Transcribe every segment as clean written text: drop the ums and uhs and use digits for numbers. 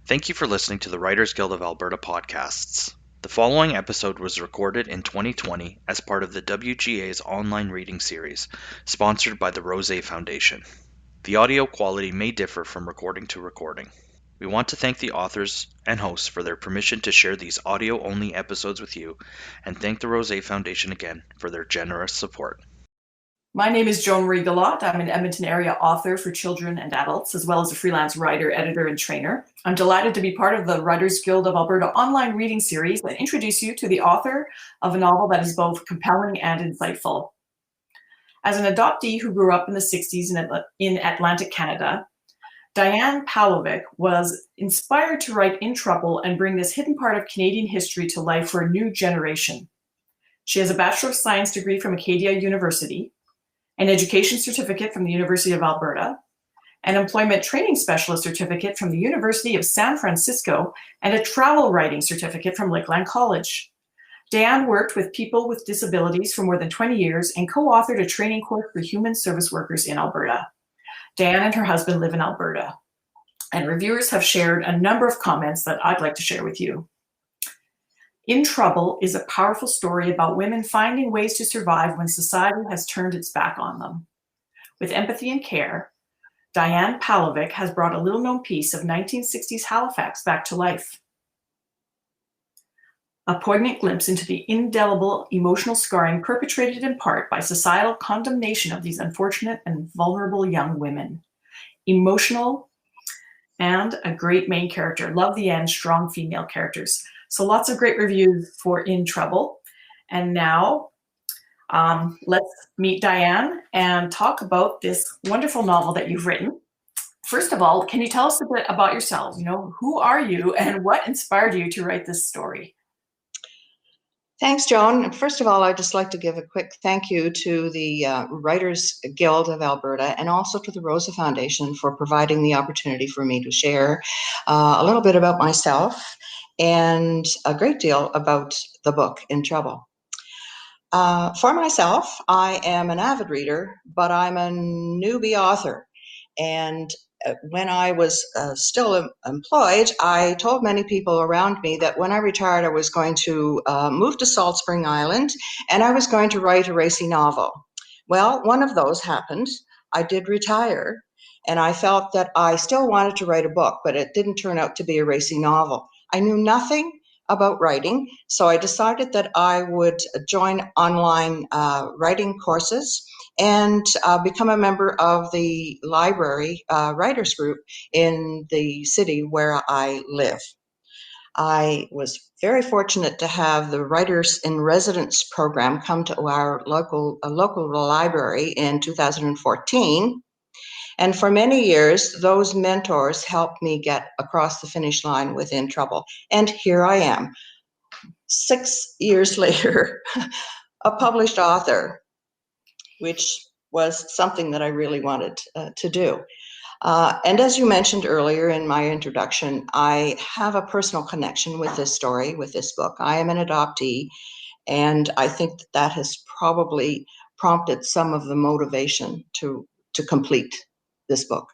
Thank you for listening to the Writers Guild of Alberta podcasts. The following episode was recorded in 2020 as part of the WGA's online reading series, sponsored by the Rosé Foundation. The audio quality may differ from recording to recording. We want to thank the authors and hosts for their permission to share these audio-only episodes with you, and thank the Rosé Foundation again for their generous support. My name is Joan Marie Galat. I'm an Edmonton area author for children and adults, as well as a freelance writer, editor, and trainer. I'm delighted to be part of the Writers Guild of Alberta online reading series and introduce you to the author of a novel that is both compelling and insightful. As an adoptee who grew up in the 60s in Atlantic Canada, Dianne Palovcik was inspired to write In Trouble and bring this hidden part of Canadian history to life for a new generation. She has a Bachelor of Science degree from Acadia University, an education certificate from the University of Alberta, an employment training specialist certificate from the University of San Francisco, and a travel writing certificate from Lakeland College. Dianne worked with people with disabilities for more than 20 years and co-authored a training course for human service workers in Alberta. Dianne and her husband live in Alberta, and reviewers have shared a number of comments that I'd like to share with you. In Trouble is a powerful story about women finding ways to survive when society has turned its back on them. With empathy and care, Dianne Palovcik has brought a little-known piece of 1960s Halifax back to life. A poignant glimpse into the indelible emotional scarring perpetrated in part by societal condemnation of these unfortunate and vulnerable young women. Emotional and a great main character. Love the end, strong female characters. So lots of great reviews for In Trouble. And now let's meet Dianne and talk about this wonderful novel that you've written. First of all, can you tell us a bit about yourself? Who are you and what inspired you to write this story? Thanks, Joan. First of all, I'd just like to give a quick thank you to the Writers Guild of Alberta and also to the Rosé Foundation for providing the opportunity for me to share a little bit about myself and a great deal about the book, In Trouble. For myself, I am an avid reader, but I'm a newbie author. And when I was still employed, I told many people around me that when I retired, I was going to move to Salt Spring Island and I was going to write a racy novel. Well, one of those happened. I did retire and I felt that I still wanted to write a book, but it didn't turn out to be a racy novel. I knew nothing about writing, so I decided that I would join online writing courses and become a member of the library writers group in the city where I live. I was very fortunate to have the Writers in Residence program come to our local library in 2014. And for many years, those mentors helped me get across the finish line with In Trouble. And here I am, 6 years later, a published author, which was something that I really wanted to do. And as you mentioned earlier in my introduction, I have a personal connection with this story, with this book. I am an adoptee, and I think that has probably prompted some of the motivation to complete this book.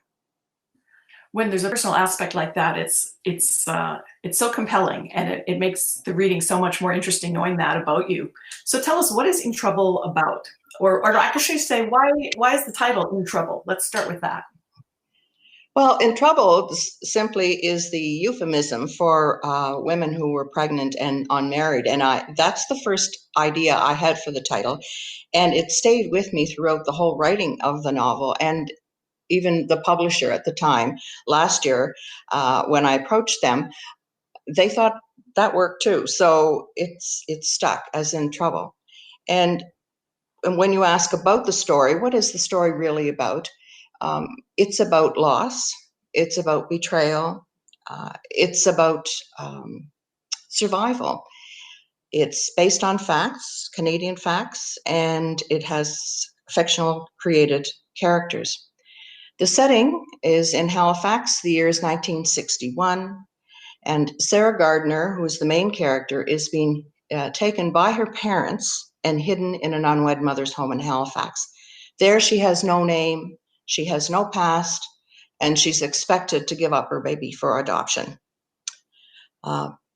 When there's a personal aspect like that, it's so compelling, and it makes the reading so much more interesting knowing that about you. So tell us, what is In Trouble about? Or I should say, why is the title In Trouble? Let's start with that. Well, In Trouble simply is the euphemism for women who were pregnant and unmarried. And that's the first idea I had for the title. And it stayed with me throughout the whole writing of the novel. And even the publisher at the time, last year, when I approached them, they thought that worked too. So it's stuck as In Trouble. And when you ask about the story, what is the story really about? It's about loss. It's about betrayal. It's about survival. It's based on facts, Canadian facts, and it has fictional created characters. The setting is in Halifax. The year is 1961, and Sarah Gardner, who is the main character, is being taken by her parents and hidden in an unwed mother's home in Halifax. There she has no name, she has no past, and she's expected to give up her baby for adoption.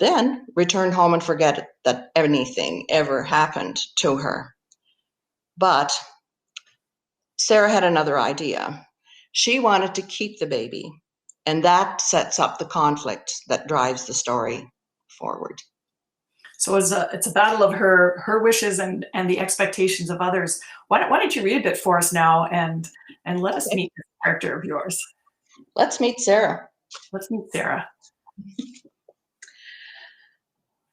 Then return home and forget that anything ever happened to her. But Sarah had another idea. She wanted to keep the baby, and that sets up the conflict that drives the story forward. So it's a battle of her wishes and the expectations of others. Why don't you read a bit for us now and let us meet this character of yours? Let's meet Sarah. Let's meet Sarah.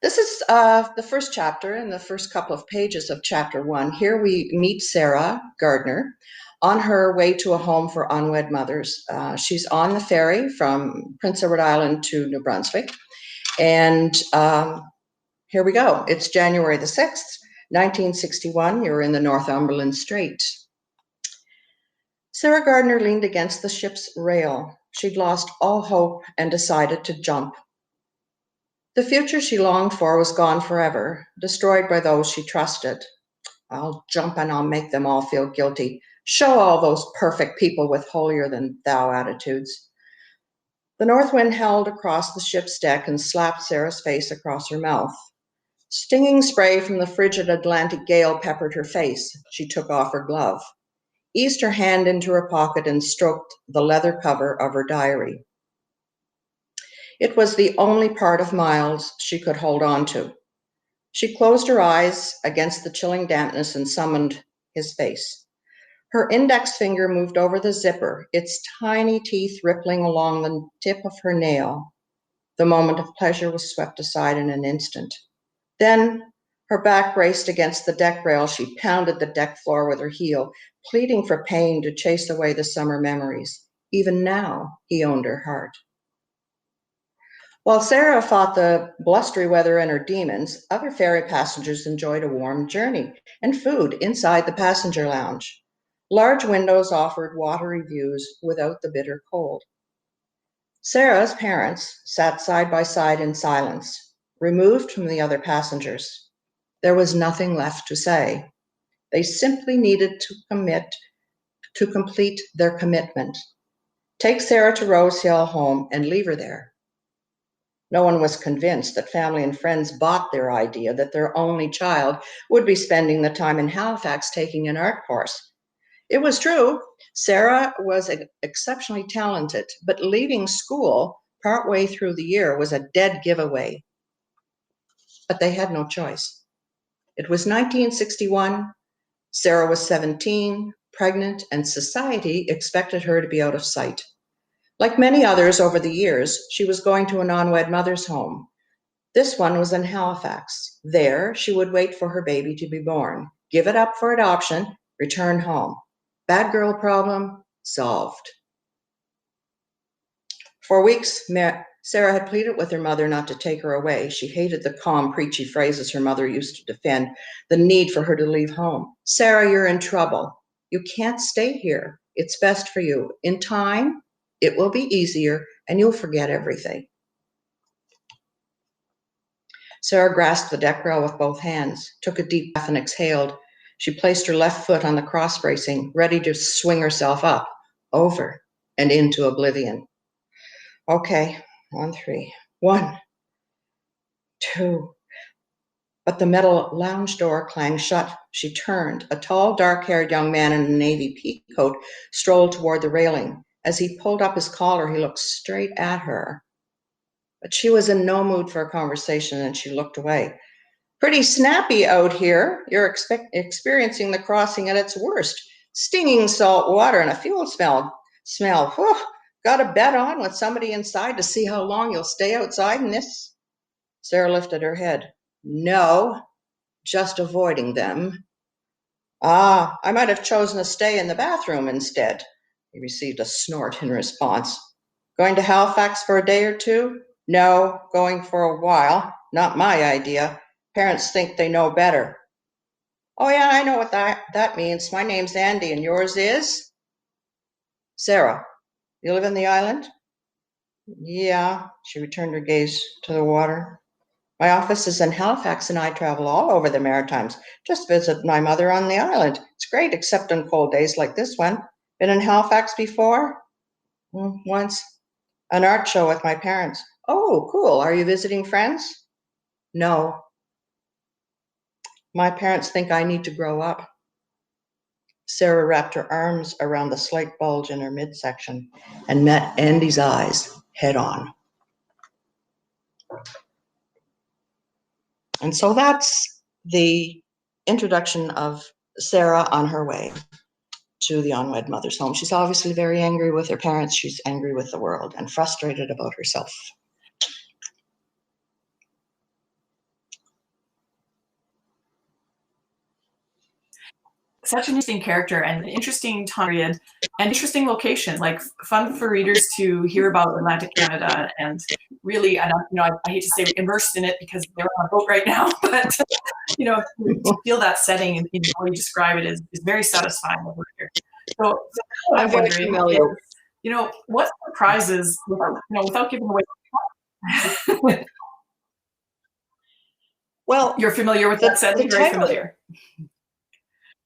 This is the first chapter and the first couple of pages of chapter 1. Here we meet Sarah Gardner on her way to a home for unwed mothers. She's on the ferry from Prince Edward Island to New Brunswick. And here we go. It's January the 6th, 1961. You're in the Northumberland Strait. Sarah Gardner leaned against the ship's rail. She'd lost all hope and decided to jump. The future she longed for was gone forever, destroyed by those she trusted. I'll jump and I'll make them all feel guilty. Show all those perfect people with holier-than-thou attitudes. The north wind howled across the ship's deck and slapped Sarah's face across her mouth. Stinging spray from the frigid Atlantic gale peppered her face. She took off her glove, eased her hand into her pocket, and stroked the leather cover of her diary. It was the only part of Miles she could hold on to. She closed her eyes against the chilling dampness and summoned his face. Her index finger moved over the zipper, its tiny teeth rippling along the tip of her nail. The moment of pleasure was swept aside in an instant. Then, her back braced against the deck rail, she pounded the deck floor with her heel, pleading for pain to chase away the summer memories. Even now, he owned her heart. While Sarah fought the blustery weather and her demons, other ferry passengers enjoyed a warm journey and food inside the passenger lounge. Large windows offered watery views without the bitter cold. Sarah's parents sat side by side in silence, removed from the other passengers. There was nothing left to say. They simply needed to complete their commitment. Take Sarah to Rose Hill Home and leave her there. No one was convinced that family and friends bought their idea that their only child would be spending the time in Halifax taking an art course. It was true, Sarah was exceptionally talented, but leaving school partway through the year was a dead giveaway. But they had no choice. It was 1961, Sarah was 17, pregnant, and society expected her to be out of sight. Like many others over the years, she was going to a non-wed mother's home. This one was in Halifax. There, she would wait for her baby to be born, give it up for adoption, return home. Bad girl problem solved. For weeks, Sarah had pleaded with her mother not to take her away. She hated the calm, preachy phrases her mother used to defend the need for her to leave home. Sarah, you're in trouble. You can't stay here. It's best for you. In time, it will be easier and you'll forget everything. Sarah grasped the deck rail with both hands, took a deep breath and exhaled. She placed her left foot on the cross bracing, ready to swing herself up, over, and into oblivion. Okay, on 3. 1, 2. But the metal lounge door clanged shut. She turned. A tall, dark-haired young man in a navy pea coat strolled toward the railing. As he pulled up his collar, he looked straight at her. But she was in no mood for a conversation, and she looked away. Pretty snappy out here. You're experiencing the crossing at its worst. Stinging salt water and a fuel smell. Whew. Got a bet on with somebody inside to see how long you'll stay outside in this? Sarah lifted her head. No, just avoiding them. Ah, I might have chosen to stay in the bathroom instead. He received a snort in response. Going to Halifax for a day or two? No, going for a while. Not my idea. Parents think they know better. Oh yeah, I know what that means. My name's Andy, and yours is? Sarah. You live in the island? Yeah, she returned her gaze to the water. My office is in Halifax, and I travel all over the Maritimes. Just visit my mother on the island. It's great, except on cold days like this one. Been in Halifax before? Once. An art show with my parents. Oh, cool. Are you visiting friends? No. My parents think I need to grow up. Sarah wrapped her arms around the slight bulge in her midsection and met Andy's eyes head on. And so that's the introduction of Sarah on her way to the unwed mother's home. She's obviously very angry with her parents. She's angry with the world and frustrated about herself. Such an interesting character and an interesting time period and interesting location, like fun for readers to hear about Atlantic Canada and really, and I hate to say immersed in it because they're on a boat right now, but to feel that setting and the way you describe it is very satisfying over here. So I'm very familiar. What surprises, without giving away. Well, you're familiar with that setting, very familiar.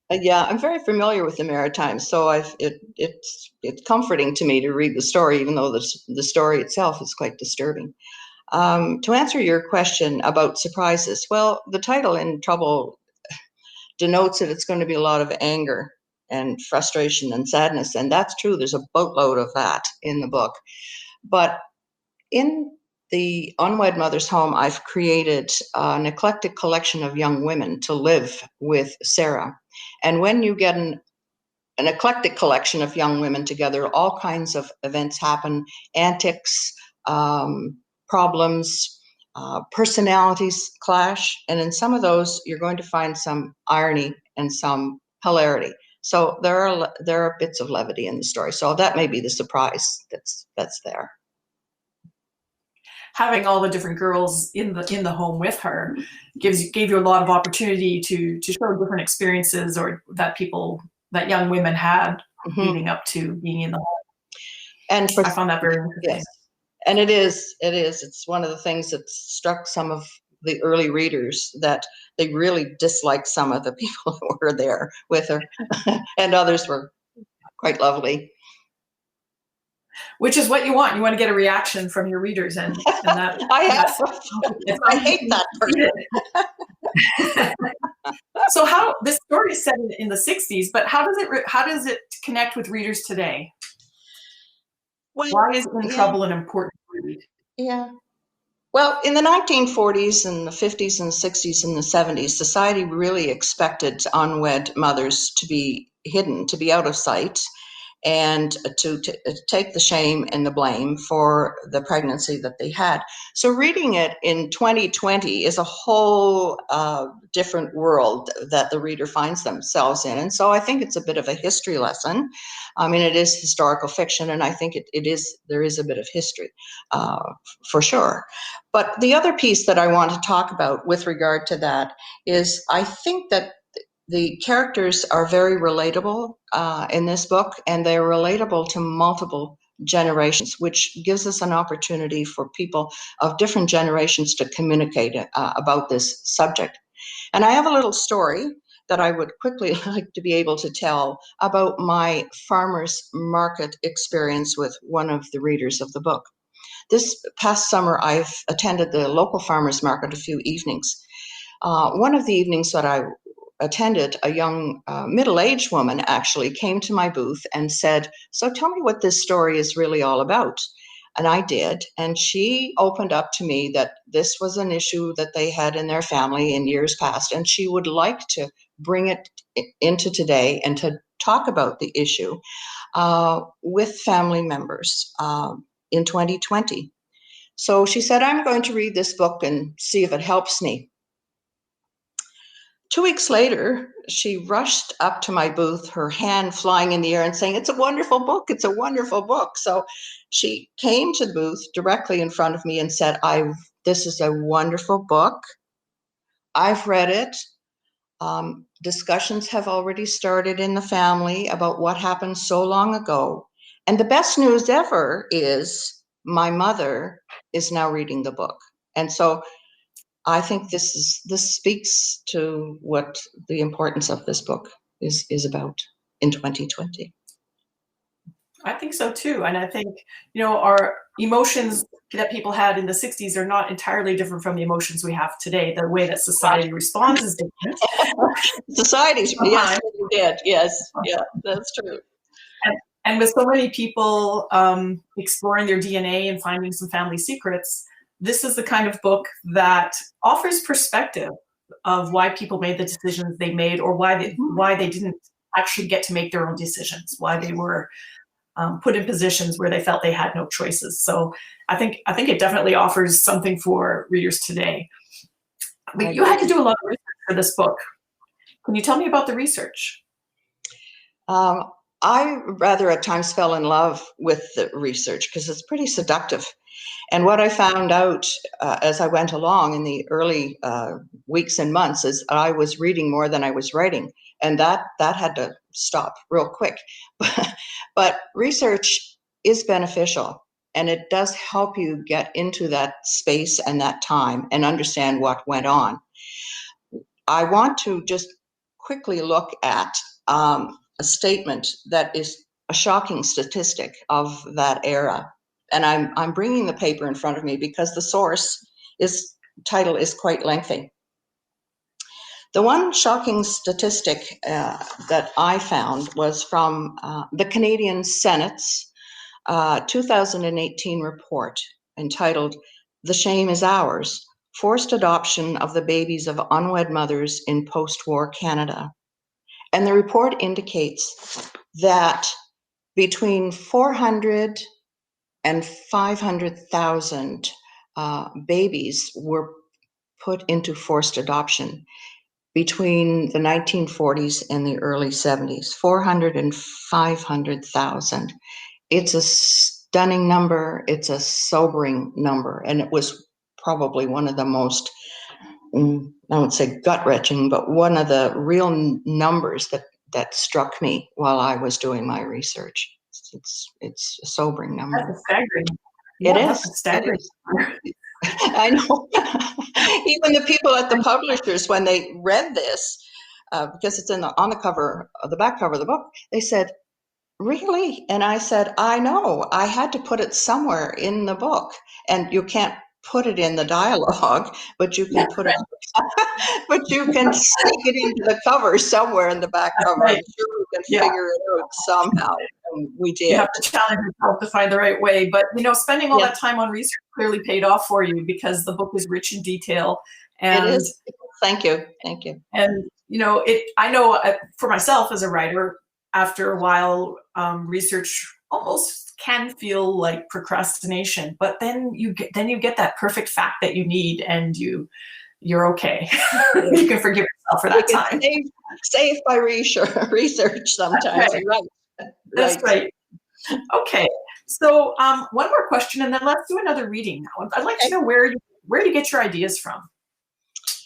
Yeah, I'm very familiar with the Maritimes, so it's comforting to me to read the story, even though the story itself is quite disturbing. To answer your question about surprises, well, the title In Trouble denotes that it's going to be a lot of anger and frustration and sadness, and that's true. There's a boatload of that in the book. But in the unwed mother's home, I've created an eclectic collection of young women to live with Sarah. And when you get an eclectic collection of young women together, all kinds of events happen, antics, problems, personalities clash. And in some of those, you're going to find some irony and some hilarity. So there are bits of levity in the story. So that may be the surprise that's there. Having all the different girls in the home with her gave you a lot of opportunity to show different experiences or that young women had leading up to being in the home. And I found that very interesting. Yes. And it is. It's one of the things that struck some of the early readers, that they really disliked some of the people who were there with her, and others were quite lovely. Which is what you want. You want to get a reaction from your readers, and that I hate that part. So how this story is set in the 60s, but how does it connect with readers today? Well, why is In Trouble an important read? Yeah. Well, in the 1940s and the 50s and 60s and the 70s, society really expected unwed mothers to be hidden, to be out of sight, and to take the shame and the blame for the pregnancy that they had. So reading it in 2020 is a whole different world that the reader finds themselves in. And so I think it's a bit of a history lesson. I mean, it is historical fiction, and I think there is a bit of history for sure. But the other piece that I want to talk about with regard to that is I think that the characters are very relatable in this book, and they're relatable to multiple generations, which gives us an opportunity for people of different generations to communicate about this subject. And I have a little story that I would quickly like to be able to tell about my farmers market experience with one of the readers of the book. This past summer, I've attended the local farmers market a few evenings. One of the evenings that I attended, a young middle-aged woman actually came to my booth and said, "So tell me what this story is really all about." And I did, and she opened up to me that this was an issue that they had in their family in years past, and she would like to bring it into today and to talk about the issue with family members in 2020. So she said, "I'm going to read this book and see if it helps me." 2 weeks later, she rushed up to my booth, her hand flying in the air and saying, "It's a wonderful book. It's a wonderful book." So she came to the booth directly in front of me and said, "This is a wonderful book. I've read it. Discussions have already started in the family about what happened so long ago. And the best news ever is my mother is now reading the book." And so I think this speaks to what the importance of this book is about in 2020. I think so too, and I think our emotions that people had in the 60s are not entirely different from the emotions we have today. The way that society responds is different. Society's, yes, you did. Yes, yeah, that's true. And with so many people exploring their DNA and finding some family secrets, this is the kind of book that offers perspective of why people made the decisions they made, or why they didn't actually get to make their own decisions, why they were put in positions where they felt they had no choices. So I think it definitely offers something for readers today. But you had to do a lot of research for this book. Can you tell me about the research? I rather at times fell in love with the research because it's pretty seductive. And what I found out as I went along in the early weeks and months is I was reading more than I was writing. And that had to stop real quick. But research is beneficial, and it does help you get into that space and that time and understand what went on. I want to just quickly look at a statement that is a shocking statistic of that era. And I'm bringing the paper in front of me because the source title is quite lengthy. The one shocking statistic that I found was from the Canadian Senate's 2018 report entitled "The Shame is Ours: Forced Adoption of the Babies of Unwed Mothers in Post-War Canada." And the report indicates that between 400 and 500,000 babies were put into forced adoption between the 1940s and the early 70s. 400 and 500,000. It's a stunning number. It's a sobering number. And it was probably one of the most, I won't say gut-wrenching, but one of the real numbers that struck me while I was doing my research. It's a sobering number. That's staggering. It is. Staggering. I know. Even the people at the publishers, when they read this, because it's on the cover, the back cover of the book, they said, "Really?" And I said, "I know. I had to put it somewhere in the book, and you can't put it in the dialogue, but you can put it, but you can stick it into the cover somewhere in the back cover. I'm sure we can figure it out somehow." And we did. You have to challenge yourself to find the right way. But, spending all that time on research clearly paid off for you, because the book is rich in detail. And it is. Thank you. Thank you. And, I know for myself as a writer, after a while, research almost can feel like procrastination, but then you get that perfect fact that you need, and you're okay. You can forgive yourself for that time. Safe by research sometimes. Right. That's right. Okay. So one more question, and then let's do another reading now. I'd like to know where you get your ideas from.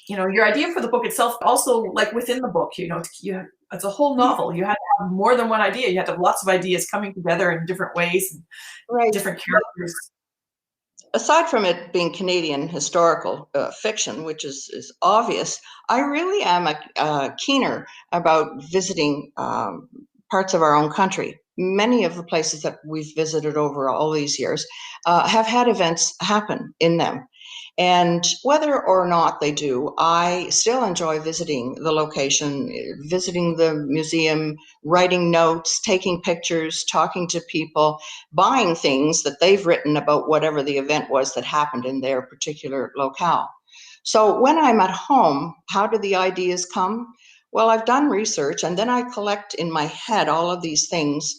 Your idea for the book itself, also like within the book, it's a whole novel. You had to have more than one idea. You had to have lots of ideas coming together in different ways, and different characters. Aside from it being Canadian historical fiction, which is obvious, I really am a keener about visiting parts of our own country. Many of the places that we've visited over all these years have had events happen in them. And whether or not they do, I still enjoy visiting the location, visiting the museum, writing notes, taking pictures, talking to people, buying things that they've written about whatever the event was that happened in their particular locale. So when I'm at home, how do the ideas come? Well, I've done research, and then I collect in my head all of these things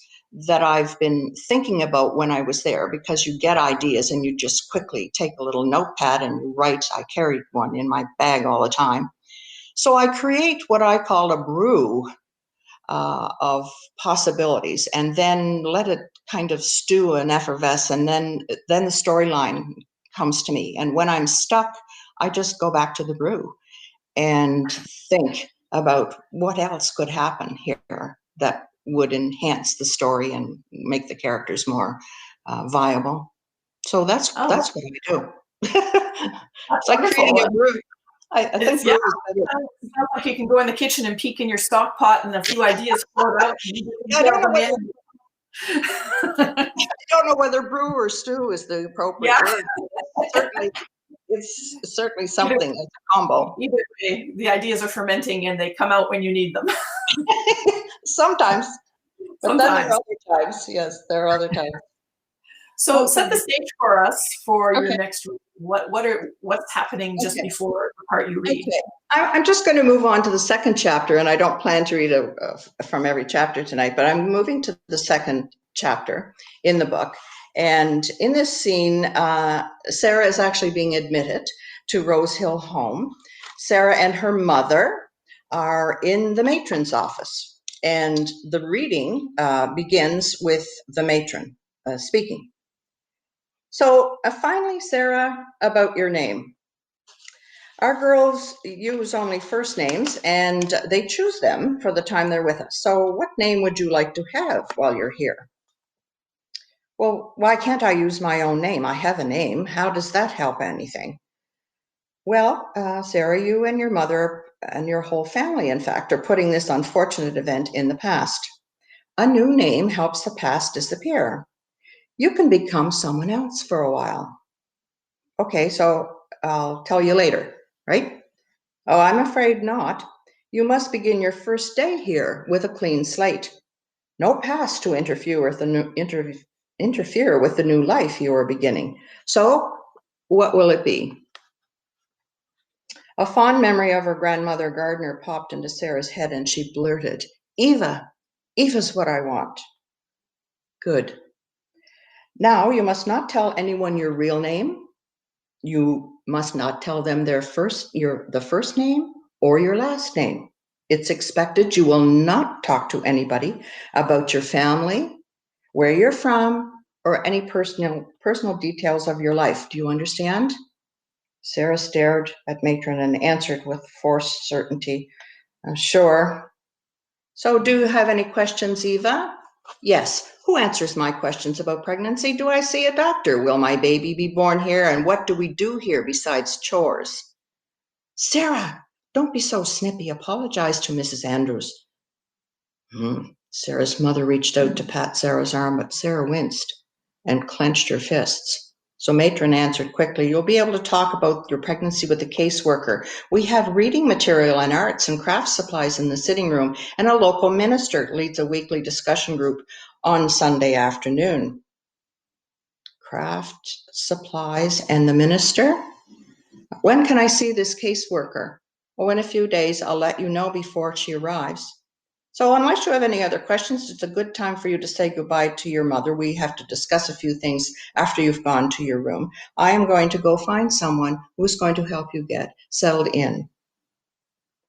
that I've been thinking about when I was there, because you get ideas and you just quickly take a little notepad and you write. I carried one in my bag all the time. So I create what I call a brew of possibilities, and then let it kind of stew and effervesce, and then the storyline comes to me. And when I'm stuck, I just go back to the brew and think about what else could happen here that would enhance the story and make the characters more viable. So that's what I do. It's like creating a brew. I think brew is better. It sounds like you can go in the kitchen and peek in your stock pot, and a few ideas float out. I don't know whether brew or stew is the appropriate Yeah. word. It's certainly something, it's a combo. Either way, the ideas are fermenting and they come out when you need them. Sometimes, but then there are Sometimes. other times. Yes, there are other times. So Okay. set the stage for us for your Okay. next read. What's happening just Okay. before the part you read? Okay. I'm just going to move on to the second chapter, and I don't plan to read from every chapter tonight, but I'm moving to the second chapter in the book. And in this scene, Sarah is actually being admitted to Rose Hill Home. Sarah and her mother are in the matron's office, and the reading begins with the matron speaking. So finally, Sarah, about your name. Our girls use only first names, and they choose them for the time they're with us. So what name would you like to have while you're here? Well, why can't I use my own name? I have a name. How does that help anything? Well, Sarah, you and your mother and your whole family, in fact, are putting this unfortunate event in the past. A new name helps the past disappear. You can become someone else for a while. Okay, so I'll tell you later, right? Oh, I'm afraid not. You must begin your first day here with a clean slate. No past to interfere with the new life you are beginning. So, what will it be? A fond memory of her grandmother Gardner popped into Sarah's head, and she blurted, "Eva, Eva's what I want." Good. Now you must not tell anyone your real name. You must not tell them the first name or your last name. It's expected you will not talk to anybody about your family, where you're from, or any personal details of your life. Do you understand? Sarah stared at Matron and answered with forced certainty, "Sure." So do you have any questions, Eva? Yes. Who answers my questions about pregnancy? Do I see a doctor? Will my baby be born here? And what do we do here besides chores? Sarah, don't be so snippy. Apologize to Mrs. Andrews. Sarah's mother reached out to pat Sarah's arm, but Sarah winced and clenched her fists. So Matron answered quickly, "You'll be able to talk about your pregnancy with the caseworker. We have reading material and arts and crafts supplies in the sitting room, and a local minister leads a weekly discussion group on Sunday afternoon." Craft supplies and the minister? When can I see this caseworker? Oh, in a few days. I'll let you know before she arrives. So unless you have any other questions, it's a good time for you to say goodbye to your mother. We have to discuss a few things after you've gone to your room. I am going to go find someone who's going to help you get settled in.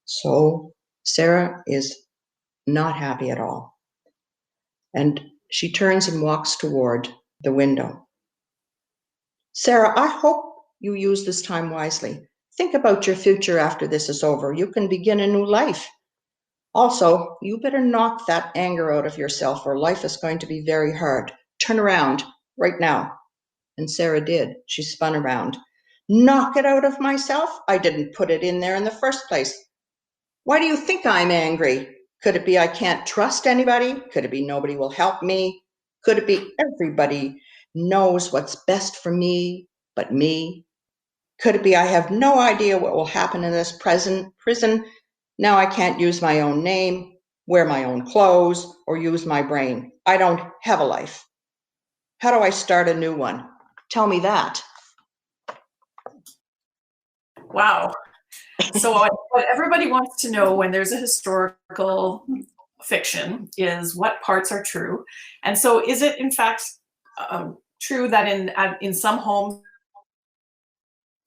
So Sarah is not happy at all. And she turns and walks toward the window. Sarah, I hope you use this time wisely. Think about your future after this is over. You can begin a new life. Also, you better knock that anger out of yourself, or life is going to be very hard. Turn around right now. And Sarah did. She spun around. Knock it out of myself? I didn't put it in there in the first place. Why do you think I'm angry? Could it be I can't trust anybody? Could it be nobody will help me? Could it be everybody knows what's best for me but me? Could it be I have no idea what will happen in this prison? Now I can't use my own name, wear my own clothes, or use my brain. I don't have a life. How do I start a new one? Tell me that. Wow. So what everybody wants to know when there's a historical fiction is what parts are true. And so is it in fact true that in some homes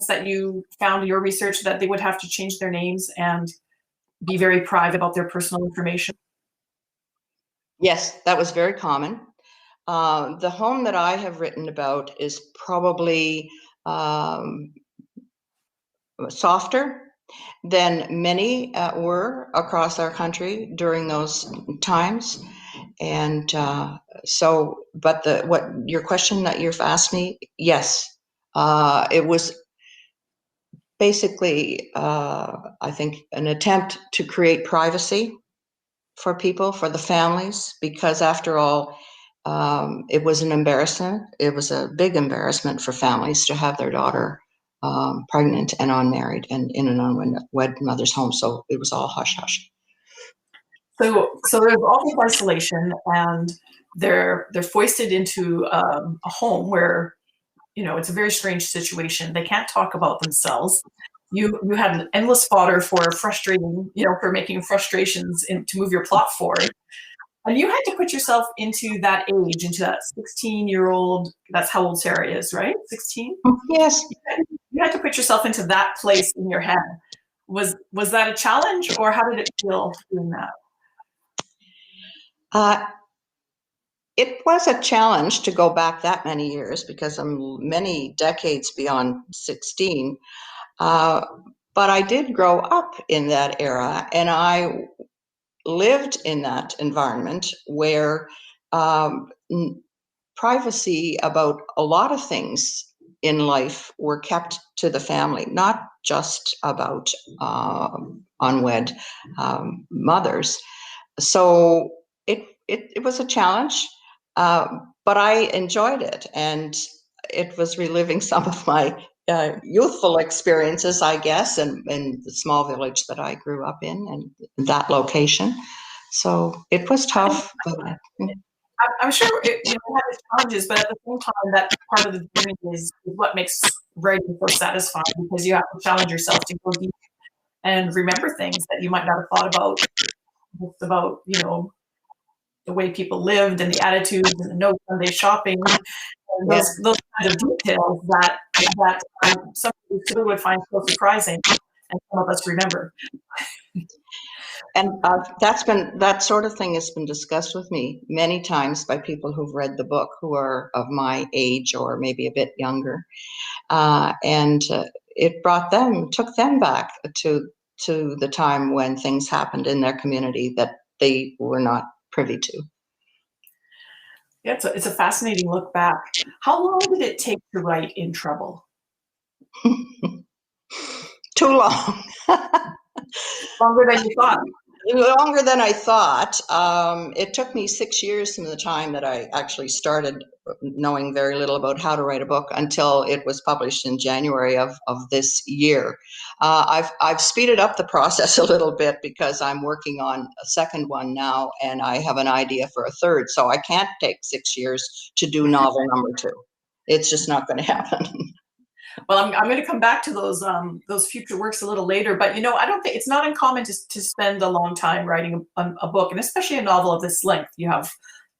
that you found in your research that they would have to change their names and be very private about their personal information? Yes, that was very common. The home that I have written about is probably softer than many were across our country during those times. And but what your question that you've asked me, yes, it was basically, I think, an attempt to create privacy for people, for the families, because after all, it was an embarrassment. It was a big embarrassment for families to have their daughter pregnant and unmarried and in an unwed mother's home. So it was all hush hush. So there's all this isolation, and they're foisted into a home where, it's a very strange situation. They can't talk about themselves. You had an endless fodder for frustrating, for making frustrations to move your plot forward. And you had to put yourself into that age, into that 16-year-old. That's how old Sarah is, right? 16? Yes. You had to put yourself into that place in your head. Was that a challenge, or how did it feel doing that? It was a challenge to go back that many years because I'm many decades beyond 16. But I did grow up in that era, and I lived in that environment where privacy about a lot of things in life were kept to the family, not just about unwed mothers. So it was a challenge, but I enjoyed it, and it was reliving some of my youthful experiences, I guess, in the small village that I grew up in and that location. So it was tough. But I'm sure it had its challenges, but at the same time, that part of the journey is what makes writing so satisfying, because you have to challenge yourself to go deep and remember things that you might not have thought about, just about, the way people lived and the attitudes and the no Sunday shopping, and those kinds of details that some people would find so surprising, and some of us remember. And that sort of thing has been discussed with me many times by people who've read the book who are of my age or maybe a bit younger, and it took them back to the time when things happened in their community that they were not privy to. Yeah, it's a fascinating look back. How long did it take to write In Trouble? Too long. Longer than you thought. Longer than I thought. It took me 6 years from the time that I actually started knowing very little about how to write a book until it was published in January of this year. I've speeded up the process a little bit because I'm working on a second one now, and I have an idea for a third. So I can't take 6 years to do novel number 2. It's just not going to happen. Well, I'm going to come back to those future works a little later, but I don't think it's not uncommon to spend a long time writing a book, and especially a novel of this length. You have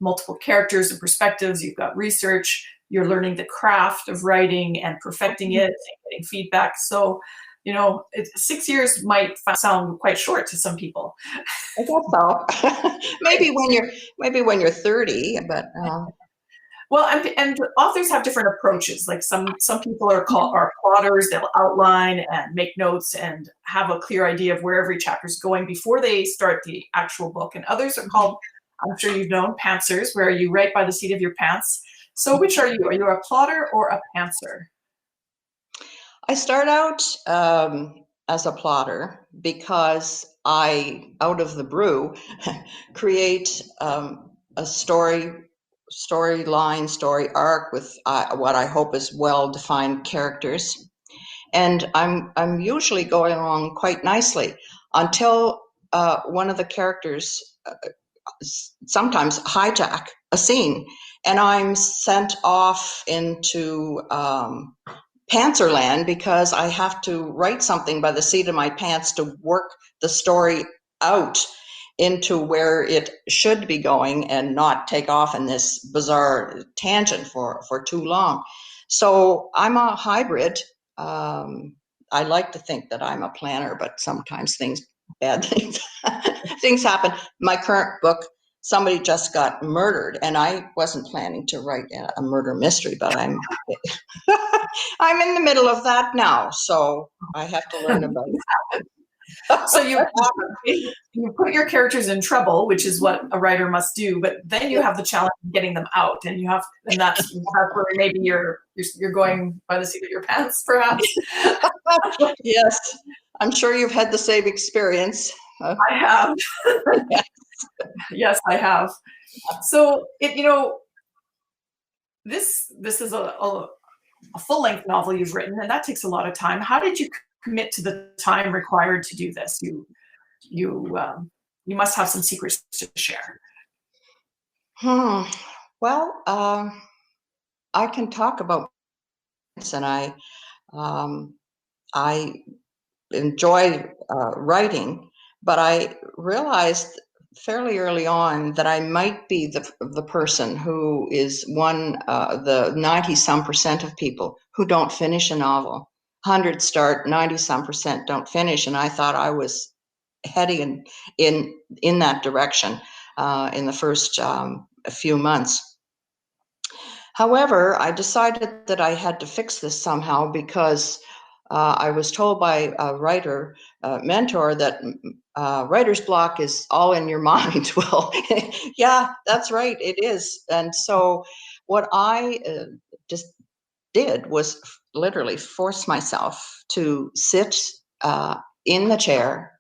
multiple characters and perspectives. You've got research. You're learning the craft of writing and perfecting it, and getting feedback. So, 6 years might sound quite short to some people. I guess so. maybe when you're 30, but. Well, and authors have different approaches. Like some people are plotters. They'll outline and make notes and have a clear idea of where every chapter is going before they start the actual book. And others are called, I'm sure you've known, pantsers, where you write by the seat of your pants. So which are you? Are you a plotter or a pantser? I start out as a plotter because I, out of the brew, create a storyline, story arc with what I hope is well-defined characters, and I'm usually going along quite nicely until one of the characters sometimes hijack a scene, and I'm sent off into Pantserland because I have to write something by the seat of my pants to work the story out into where it should be going and not take off in this bizarre tangent for too long. So I'm a hybrid. I like to think that I'm a planner, but sometimes bad things things happen. My current book, somebody just got murdered, and I wasn't planning to write a murder mystery, but I'm I'm in the middle of that now, so I have to learn about it. So you put your characters in trouble, which is what a writer must do, but then you have the challenge of getting them out, and that's where maybe you're going by the seat of your pants, perhaps. Yes, I'm sure you've had the same experience. I have. Yes, I have. So this is a full-length novel you've written, and that takes a lot of time. How did you commit to the time required to do this? You must have some secrets to share. Well, I can talk about this, and I enjoy writing, but I realized fairly early on that I might be the person who is the 90-some% of people who don't finish a novel. 100 start, 90-some% don't finish, and I thought I was heading in that direction in the first few months. However, I decided that I had to fix this somehow because I was told by a writer mentor that writer's block is all in your mind. Well, yeah, that's right, it is. And so what I just did was literally force myself to sit in the chair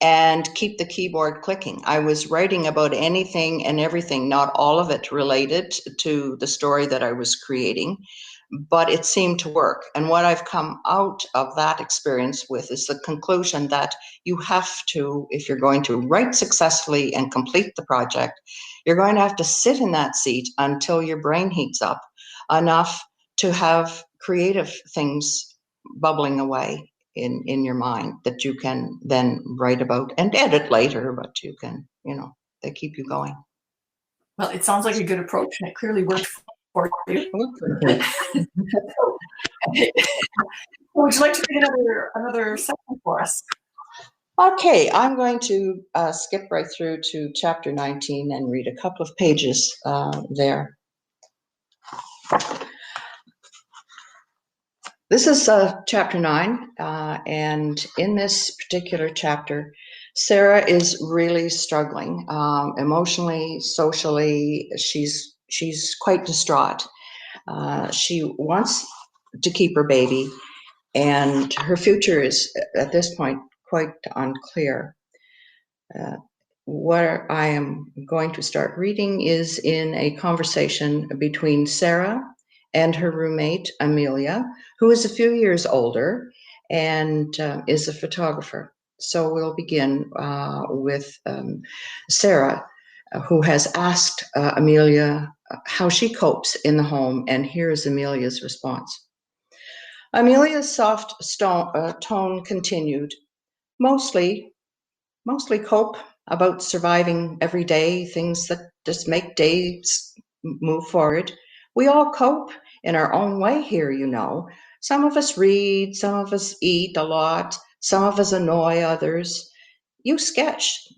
and keep the keyboard clicking. I was writing about anything and everything, not all of it related to the story that I was creating, but it seemed to work. And what I've come out of that experience with is the conclusion that you have to, if you're going to write successfully and complete the project, you're going to have to sit in that seat until your brain heats up enough to have creative things bubbling away in your mind that you can then write about and edit later, but you can, they keep you going. Well, it sounds like a good approach, and it clearly worked for you. Would you like to read another section for us? Okay, I'm going to skip right through to chapter 19 and read a couple of pages there. This is chapter 9, and in this particular chapter, Sarah is really struggling emotionally, socially. She's quite distraught. She wants to keep her baby, and her future is at this point quite unclear. What I am going to start reading is in a conversation between Sarah and her roommate, Amelia, who is a few years older and is a photographer. So we'll begin with Sarah, who has asked Amelia how she copes in the home, and here's Amelia's response. Amelia's soft tone continued, mostly cope about surviving every day, things that just make days move forward. We all cope in our own way here, Some of us read, some of us eat a lot, some of us annoy others. You sketch.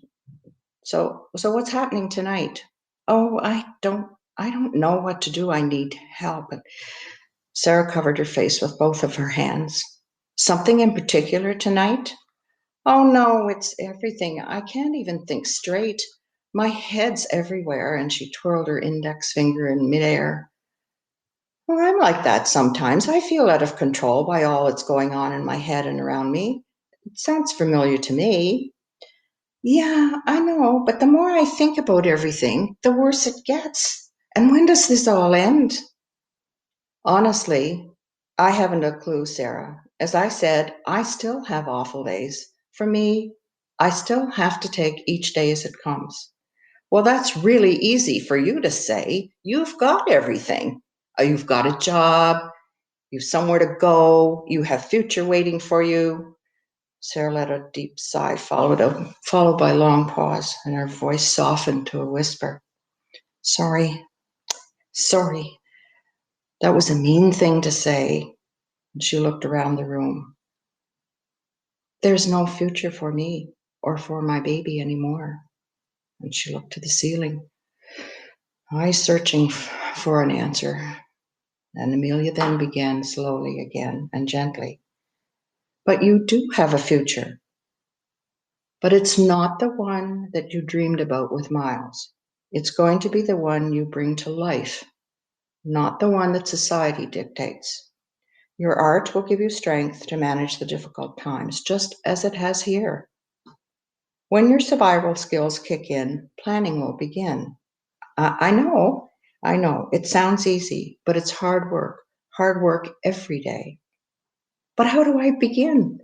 So what's happening tonight? Oh, I don't know what to do. I need help. And Sarah covered her face with both of her hands. Something in particular tonight? Oh no, it's everything. I can't even think straight. My head's everywhere. And she twirled her index finger in midair. Well, I'm like that sometimes. I feel out of control by all that's going on in my head and around me. It sounds familiar to me. Yeah, I know, but the more I think about everything, the worse it gets. And when does this all end? Honestly, I haven't a clue, Sarah. As I said, I still have awful days. For me, I still have to take each day as it comes. Well, that's really easy for you to say. You've got everything. You've got a job, you've somewhere to go, you have future waiting for you. Sarah let a deep sigh, followed by a long pause, and her voice softened to a whisper. Sorry. That was a mean thing to say. And she looked around the room. There's no future for me or for my baby anymore. And she looked to the ceiling, eyes searching for an answer. And Amelia then began slowly again and gently. But you do have a future. But it's not the one that you dreamed about with Miles. It's going to be the one you bring to life, not the one that society dictates. Your art will give you strength to manage the difficult times, just as it has here. When your survival skills kick in, planning will begin. I know. I know, it sounds easy, but it's hard work every day. But how do I begin?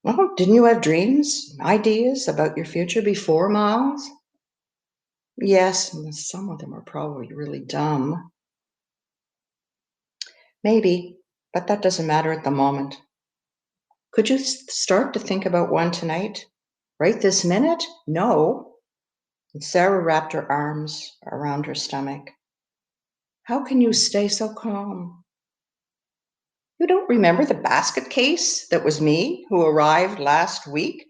Well, didn't you have dreams, ideas about your future before, Miles? Yes, some of them are probably really dumb. Maybe, but that doesn't matter at the moment. Could you start to think about one tonight? Right this minute? No. And Sarah wrapped her arms around her stomach. How can you stay so calm? You don't remember the basket case that was me who arrived last week?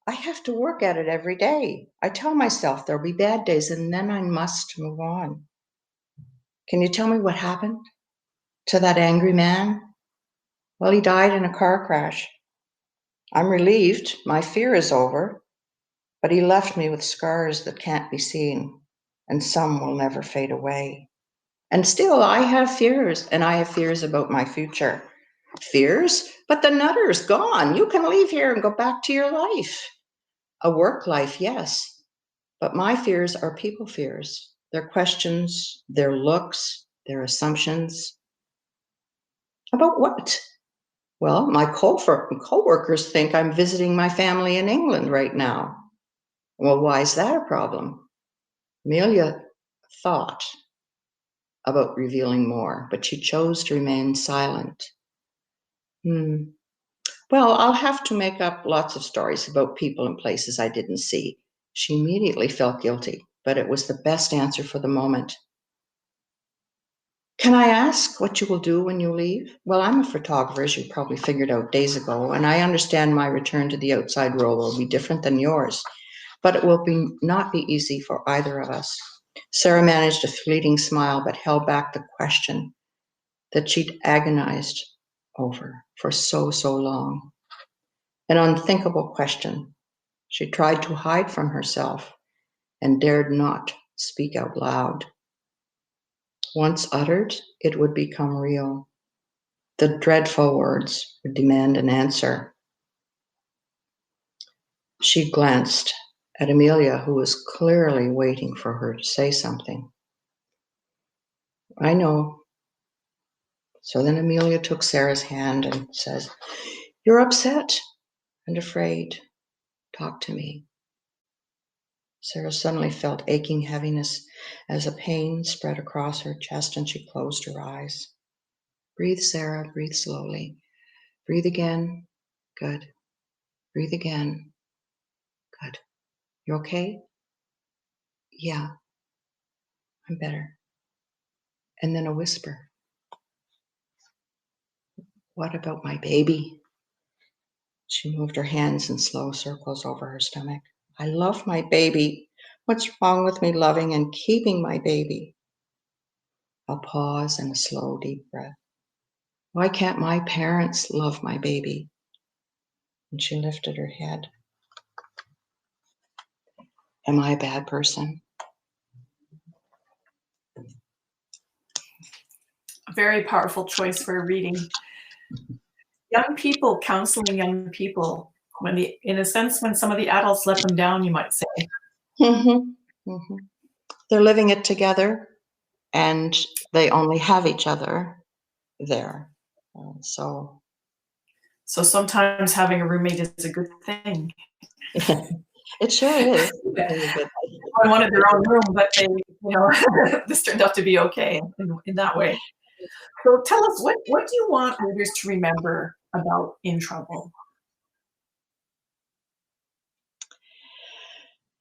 I have to work at it every day. I tell myself there'll be bad days and then I must move on. Can you tell me what happened to that angry man? Well, he died in a car crash. I'm relieved. My fear is over. But he left me with scars that can't be seen, and some will never fade away. And still, I have fears, and I have fears about my future. Fears? But the nutter's gone. You can leave here and go back to your life. A work life, yes. But my fears are people fears. Their questions, their looks, their assumptions. About what? Well, my co-workers think I'm visiting my family in England right now. Well, why is that a problem? Amelia thought about revealing more, but she chose to remain silent. Well, I'll have to make up lots of stories about people and places I didn't see. She immediately felt guilty, but it was the best answer for the moment. Can I ask what you will do when you leave? Well, I'm a photographer, as you probably figured out days ago, and I understand my return to the outside world will be different than yours, but it will not be easy for either of us. Sarah managed a fleeting smile, but held back the question that she'd agonized over for so long. An unthinkable question she tried to hide from herself and dared not speak out loud. Once uttered, it would become real. The dreadful words would demand an answer. She glanced at Amelia, who was clearly waiting for her to say something. I know. So then Amelia took Sarah's hand and says, You're upset and afraid. Talk to me. Sarah suddenly felt aching heaviness as a pain spread across her chest and she closed her eyes. Breathe, Sarah, breathe slowly. Breathe again. Good. Breathe again. Good. You okay? Yeah, I'm better. And then a whisper. What about my baby? She moved her hands in slow circles over her stomach. I love my baby. What's wrong with me loving and keeping my baby? A pause and a slow, deep breath. Why can't my parents love my baby? And she lifted her head. Am I a bad person? A very powerful choice for a reading. Young people counseling young people, in a sense, when some of the adults let them down, you might say. They're living it together and they only have each other there. So sometimes having a roommate is a good thing. It sure is. I wanted their own room, but they, this turned out to be okay in that way. So tell us, what do you want readers to remember about In Trouble?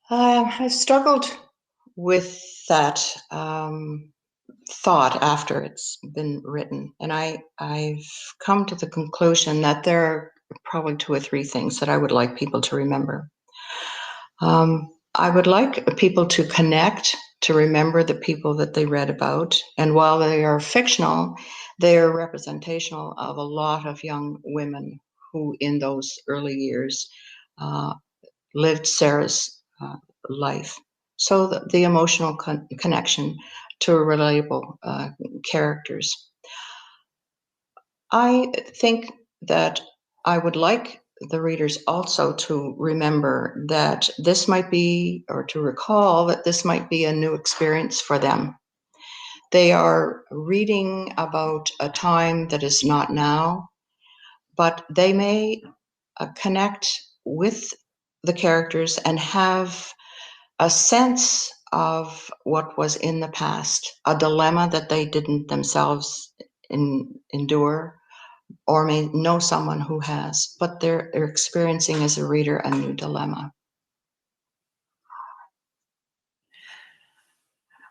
I struggled with that thought after it's been written, and I've come to the conclusion that there are probably 2 or 3 things that I would like people to remember. I would like people to connect, to remember the people that they read about, and while they are fictional, they are representational of a lot of young women who in those early years lived Sarah's life. So the emotional connection to relatable characters. I think that I would like the readers also to remember that this might be, or to recall that this might be a new experience for them. They are reading about a time that is not now, but they may connect with the characters and have a sense of what was in the past, a dilemma that they didn't themselves endure, or may know someone who has, but they're experiencing as a reader a new dilemma.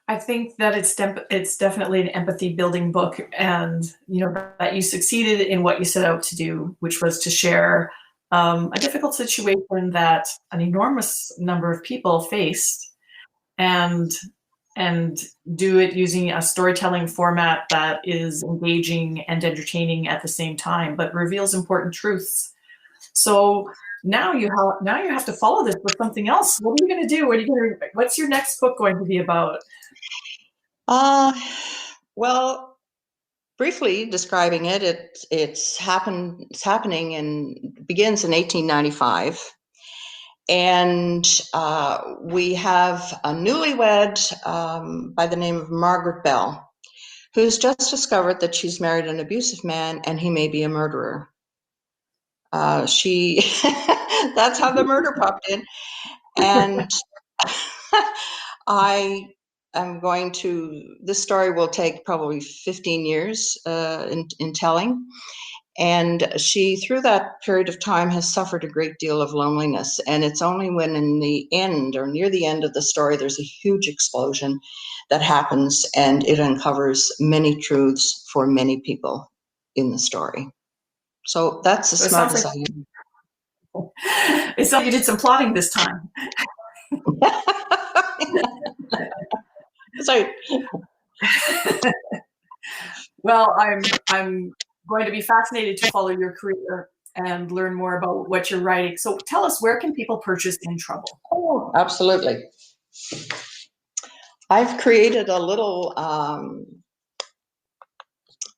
I think that it's definitely an empathy building book, and that you succeeded in what you set out to do, which was to share a difficult situation that an enormous number of people faced, and do it using a storytelling format that is engaging and entertaining at the same time, but reveals important truths. So now you have to follow this with something else. What are you going to do? What's your next book going to be about? Well, briefly describing it, it's happening and begins in 1895. And we have a newlywed by the name of Margaret Bell, who's just discovered that she's married an abusive man and he may be a murderer. That's how the murder popped in. And this story will take probably 15 years in telling. And she, through that period of time, has suffered a great deal of loneliness. And it's only when in the end or near the end of the story, there's a huge explosion that happens and it uncovers many truths for many people in the story. So that's as smart as I am. It sounds like you did some plotting this time. Sorry. Well, I'm going to be fascinated to follow your career and learn more about what you're writing. So tell us, where can people purchase In Trouble? Oh, absolutely. I've created a little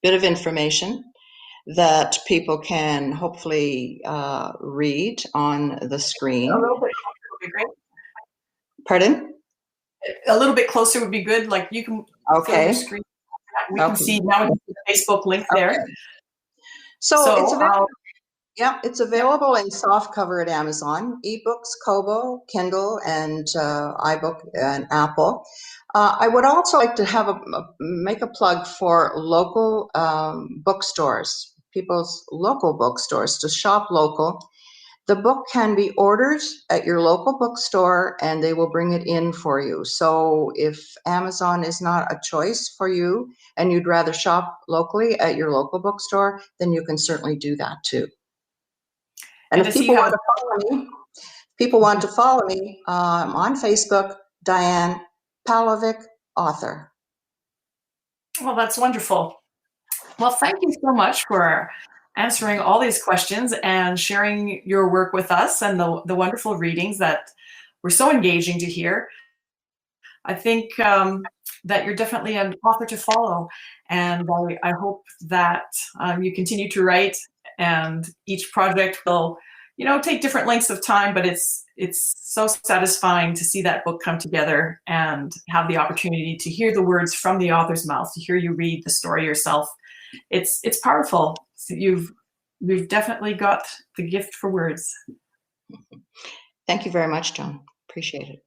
bit of information that people can hopefully read on the screen. A little bit closer would be great. Pardon? A little bit closer would be good. Like you can fill your screen. We can see now the Facebook link there. Okay. So it's available. Yeah, it's available in soft cover at Amazon, ebooks, Kobo, Kindle, and iBook and Apple. I would also like to make a plug for local bookstores, people's local bookstores, to shop local. The book can be ordered at your local bookstore and they will bring it in for you. So if Amazon is not a choice for you and you'd rather shop locally at your local bookstore, then you can certainly do that too. And if people want to follow me, on Facebook, Dianne Palovcik, author. Well, that's wonderful. Well, thank you so much for answering all these questions and sharing your work with us and the wonderful readings that were so engaging to hear. I think that you're definitely an author to follow, and I hope that you continue to write, and each project will, take different lengths of time, but it's so satisfying to see that book come together and have the opportunity to hear the words from the author's mouth, to hear you read the story yourself. It's powerful. So you've definitely got the gift for words. Thank you very much, John. Appreciate it.